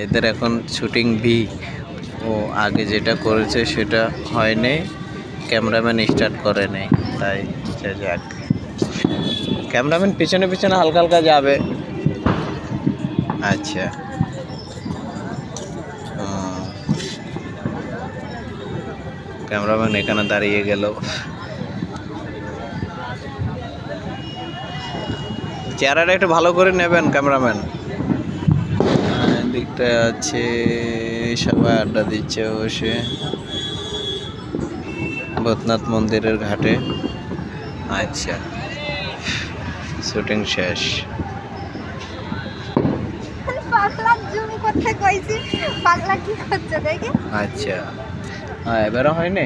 এদের এখন shooting V ও আগে যেটা করেছে সেটা হয়নি, ক্যামেরাম্যান স্টার্ট করে নেই, তাই যাক ক্যামেরাম্যান পিছনে পিছনে হালকা হালকা যাবে। আচ্ছা ক্যামেরাম্যান এখানে দাঁড়িয়ে গেল। চেহারাটা একটু ভালো করে নেবেন ক্যামেরাম্যান। দিকটা আছে সবাই আড্ডা দিচ্ছে বসে ভূতনাথ মন্দিরের ঘাটে। আচ্ছা শুটিং শেষ। আচ্ছা এবারও হয়নি।